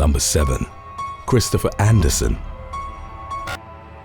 Number 7. Christopher Anderson.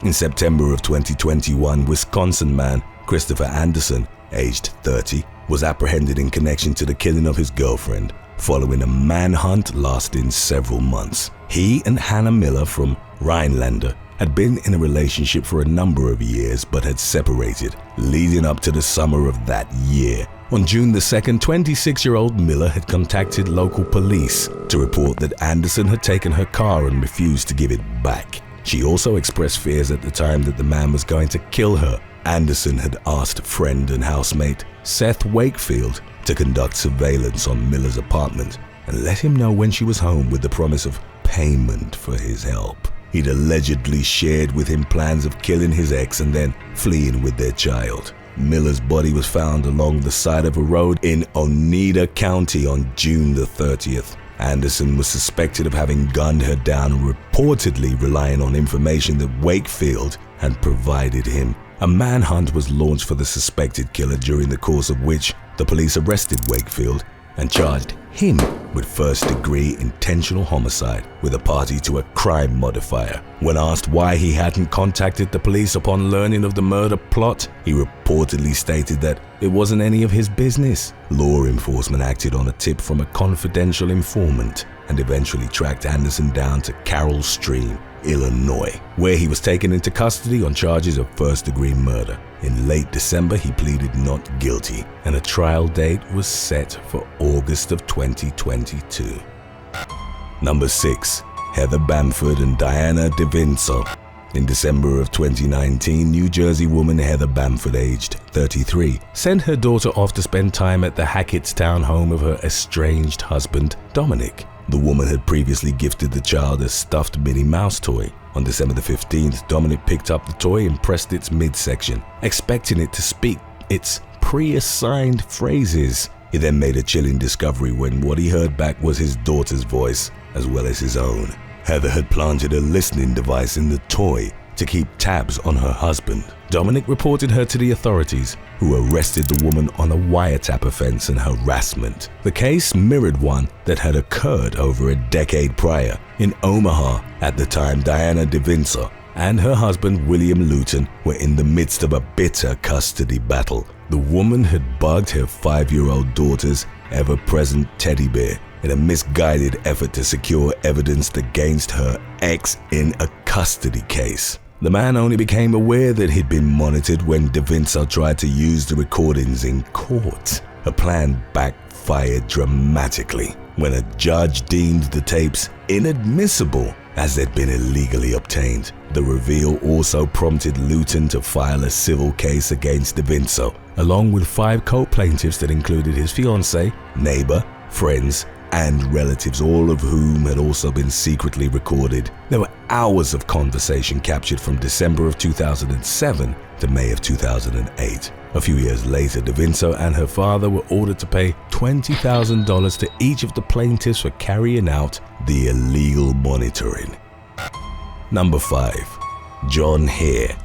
In September of 2021, Wisconsin man Christopher Anderson, aged 30, was apprehended in connection to the killing of his girlfriend following a manhunt lasting several months. He and Hannah Miller from Rhinelander had been in a relationship for a number of years but had separated, leading up to the summer of that year. On June the 2nd, 26-year-old Miller had contacted local police to report that Anderson had taken her car and refused to give it back. She also expressed fears at the time that the man was going to kill her. Anderson had asked friend and housemate Seth Wakefield to conduct surveillance on Miller's apartment and let him know when she was home with the promise of payment for his help. He'd allegedly shared with him plans of killing his ex and then fleeing with their child. Miller's body was found along the side of a road in Oneida County on June the 30th. Anderson was suspected of having gunned her down, reportedly relying on information that Wakefield had provided him. A manhunt was launched for the suspected killer, during the course of which the police arrested Wakefield and charged him with first-degree intentional homicide with a party to a crime modifier. When asked why he hadn't contacted the police upon learning of the murder plot, he reportedly stated that it wasn't any of his business. Law enforcement acted on a tip from a confidential informant and eventually tracked Anderson down to Carroll Stream, Illinois, where he was taken into custody on charges of first-degree murder. In late December, he pleaded not guilty, and a trial date was set for August of 2022. Number 6. Heather Bamford and Diana DeVincenzo. In December of 2019, New Jersey woman Heather Bamford, aged 33, sent her daughter off to spend time at the Hackettstown home of her estranged husband, Dominic. The woman had previously gifted the child a stuffed Minnie Mouse toy. On December the 15th, Dominic picked up the toy and pressed its midsection, expecting it to speak its pre-assigned phrases. He then made a chilling discovery when what he heard back was his daughter's voice, as well as his own. Heather had planted a listening device in the toy to keep tabs on her husband. Dominic reported her to the authorities, who arrested the woman on a wiretap offense and harassment. The case mirrored one that had occurred over a decade prior in Omaha. At the time, Diana DeVincenzo and her husband William Luton were in the midst of a bitter custody battle. The woman had bugged her 5-year-old daughter's ever-present teddy bear in a misguided effort to secure evidence against her ex in a custody case. The man only became aware that he'd been monitored when DeVincenzo tried to use the recordings in court. Her plan backfired dramatically when a judge deemed the tapes inadmissible as they'd been illegally obtained. The reveal also prompted Luton to file a civil case against DeVincenzo, along with 5 co-plaintiffs that included his fiancée, neighbor, friends, and relatives, all of whom had also been secretly recorded. There were hours of conversation captured from December of 2007 to May of 2008. A few years later, DeVincenzo and her father were ordered to pay $20,000 to each of the plaintiffs for carrying out the illegal monitoring. Number 5. John Hare.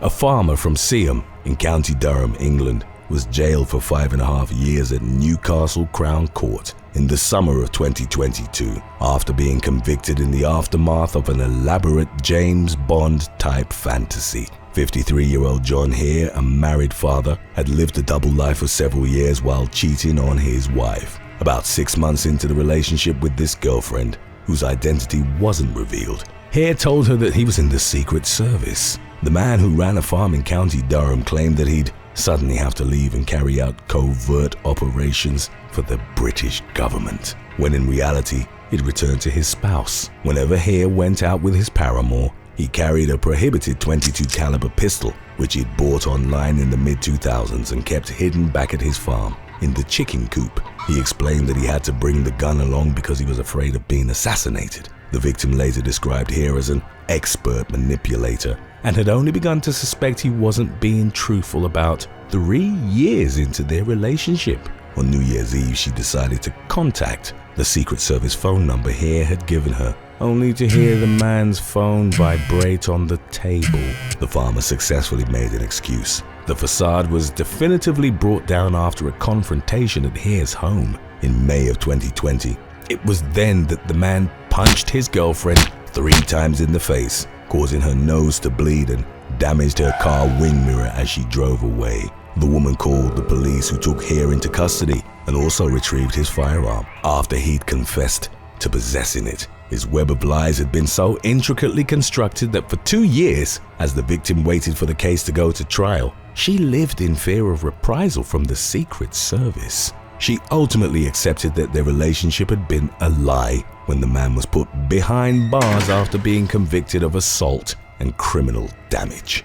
A farmer from Seaham in County Durham, England, was jailed for 5.5 years at Newcastle Crown Court in the summer of 2022 after being convicted in the aftermath of an elaborate James Bond-type fantasy. 53-year-old John Hare, a married father, had lived a double life for several years while cheating on his wife. About 6 months into the relationship with this girlfriend, whose identity wasn't revealed, Hare told her that he was in the Secret Service. The man who ran a farm in County Durham claimed that he'd suddenly have to leave and carry out covert operations for the British government, when in reality he'd returned to his spouse. Whenever Hare went out with his paramour, he carried a prohibited .22 caliber pistol, which he'd bought online in the mid-2000s and kept hidden back at his farm in the chicken coop. He explained that he had to bring the gun along because he was afraid of being assassinated. The victim later described Hare as an expert manipulator and had only begun to suspect he wasn't being truthful about 3 years into their relationship. On New Year's Eve, she decided to contact the Secret Service phone number Hare had given her, only to hear the man's phone vibrate on the table. The farmer successfully made an excuse. The facade was definitively brought down after a confrontation at Hare's home. In May of 2020, It was then that the man punched his girlfriend 3 times in the face, causing her nose to bleed and damaged her car wing mirror as she drove away. The woman called the police, who took Hare into custody and also retrieved his firearm after he'd confessed to possessing it. His web of lies had been so intricately constructed that for 2 years, as the victim waited for the case to go to trial, she lived in fear of reprisal from the Secret Service. She ultimately accepted that their relationship had been a lie when the man was put behind bars after being convicted of assault and criminal damage.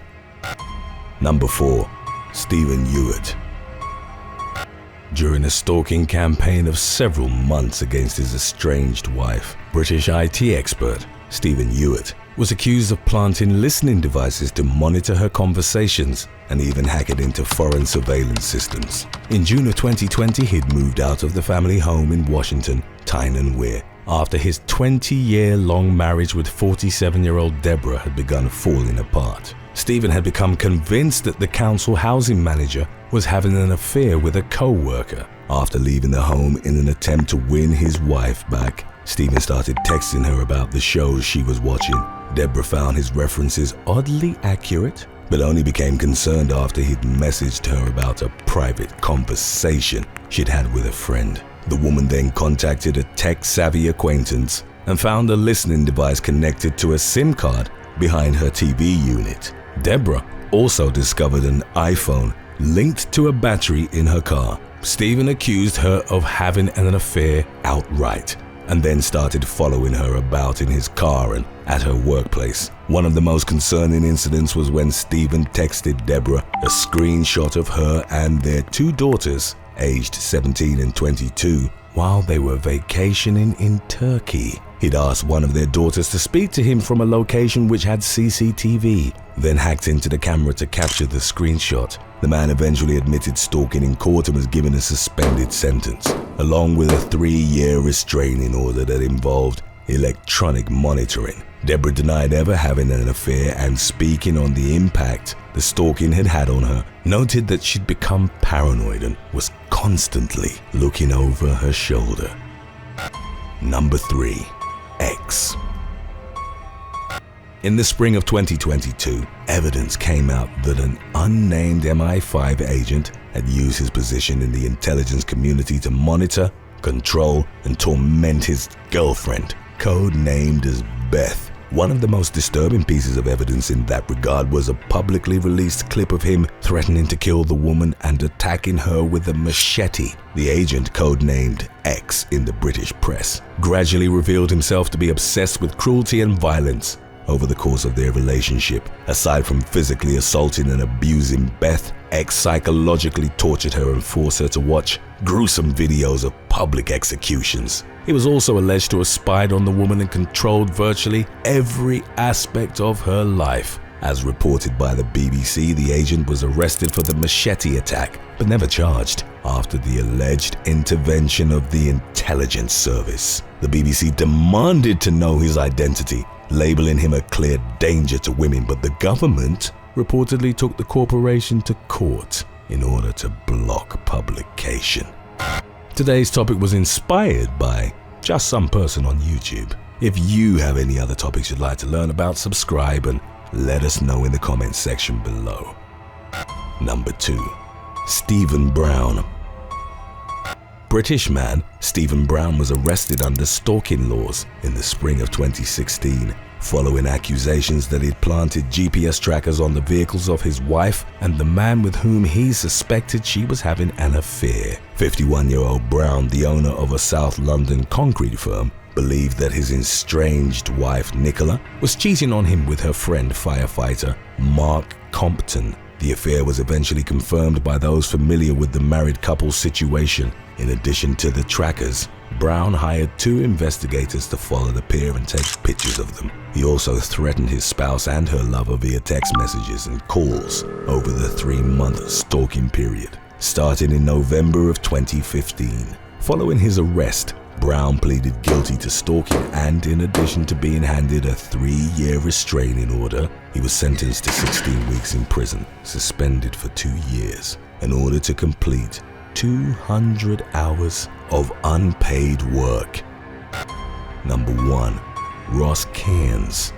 Number 4. Stephen Hewitt. During a stalking campaign of several months against his estranged wife, British IT expert Stephen Hewitt was accused of planting listening devices to monitor her conversations and even hacking into foreign surveillance systems. In June of 2020, he'd moved out of the family home in Washington, Tynan Weir, after his 20-year-long marriage with 47-year-old Deborah had begun falling apart. Stephen had become convinced that the council housing manager was having an affair with a co-worker. After leaving the home in an attempt to win his wife back, Stephen started texting her about the shows she was watching. Deborah found his references oddly accurate, but only became concerned after he'd messaged her about a private conversation she'd had with a friend. The woman then contacted a tech-savvy acquaintance and found a listening device connected to a SIM card behind her TV unit. Deborah also discovered an iPhone linked to a battery in her car. Stephen accused her of having an affair outright, and then started following her about in his car and at her workplace. One of the most concerning incidents was when Stephen texted Deborah a screenshot of her and their 2 daughters, aged 17 and 22, while they were vacationing in Turkey. He'd asked one of their daughters to speak to him from a location which had CCTV, then hacked into the camera to capture the screenshot. The man eventually admitted stalking in court and was given a suspended sentence, along with a 3-year restraining order that involved electronic monitoring. Deborah denied ever having an affair, and speaking on the impact the stalking had had on her, noted that she'd become paranoid and was constantly looking over her shoulder. Number 3. X. In the spring of 2022, evidence came out that an unnamed MI5 agent had used his position in the intelligence community to monitor, control, and torment his girlfriend, code-named as Beth. One of the most disturbing pieces of evidence in that regard was a publicly released clip of him threatening to kill the woman and attacking her with a machete. The agent, codenamed X in the British press, gradually revealed himself to be obsessed with cruelty and violence. Over the course of their relationship, aside from physically assaulting and abusing Beth, X psychologically tortured her and forced her to watch gruesome videos of public executions. He was also alleged to have spied on the woman and controlled virtually every aspect of her life. As reported by the BBC, the agent was arrested for the machete attack, but never charged after the alleged intervention of the intelligence service. The BBC demanded to know his identity, labeling him a clear danger to women, but the government reportedly took the corporation to court in order to block publication. Today's topic was inspired by just some person on YouTube. If you have any other topics you'd like to learn about, subscribe and let us know in the comments section below. Number 2. Stephen Brown. British man Stephen Brown was arrested under stalking laws in the spring of 2016, following accusations that he'd planted GPS trackers on the vehicles of his wife and the man with whom he suspected she was having an affair. 51-year-old Brown, the owner of a South London concrete firm, believed that his estranged wife Nicola was cheating on him with her friend firefighter Mark Compton. The affair was eventually confirmed by those familiar with the married couple's situation. In addition to the trackers, Brown hired 2 investigators to follow the pair and take pictures of them. He also threatened his spouse and her lover via text messages and calls over the 3-month stalking period, starting in November of 2015. Following his arrest, Brown pleaded guilty to stalking, and in addition to being handed a 3-year restraining order, he was sentenced to 16 weeks in prison, suspended for 2 years, in order to complete 200 hours of unpaid work. Number 1. Ross Cairns.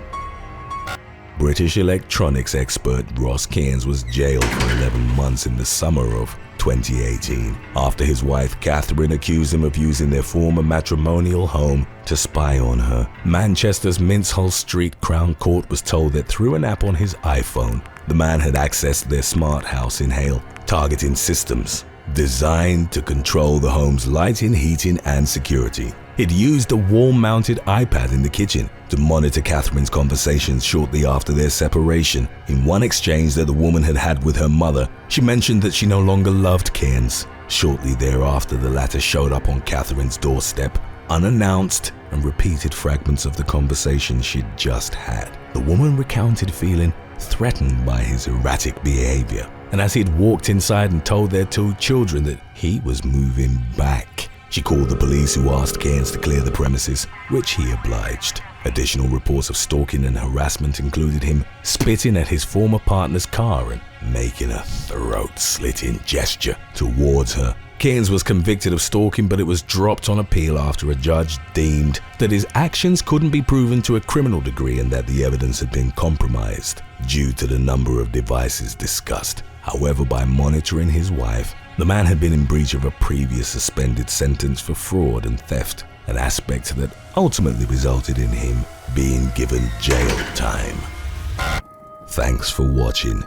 British electronics expert Ross Cairns was jailed for 11 months in the summer of 2018 after his wife Catherine accused him of using their former matrimonial home to spy on her. Manchester's Mintshull Street Crown Court was told that through an app on his iPhone, the man had accessed their smart house in Hale targeting systems designed to control the home's lighting, heating, and security. He'd used a wall-mounted iPad in the kitchen to monitor Catherine's conversations shortly after their separation. In one exchange that the woman had had with her mother, she mentioned that she no longer loved Cairns. Shortly thereafter, the latter showed up on Catherine's doorstep, unannounced, and repeated fragments of the conversation she'd just had. The woman recounted feeling threatened by his erratic behavior, and as he'd walked inside and told their 2 children that he was moving back, she called the police, who asked Cairns to clear the premises, which he obliged. Additional reports of stalking and harassment included him spitting at his former partner's car and making a throat-slitting gesture towards her. Cairns was convicted of stalking, but it was dropped on appeal after a judge deemed that his actions couldn't be proven to a criminal degree and that the evidence had been compromised due to the number of devices discussed. However, by monitoring his wife, the man had been in breach of a previous suspended sentence for fraud and theft, an aspect that ultimately resulted in him being given jail time. Thanks for watching.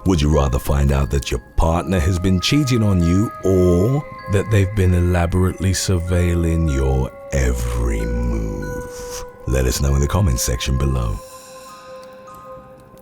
Would you rather find out that your partner has been cheating on you or that they've been elaborately surveilling your every move? Let us know in the comments section below.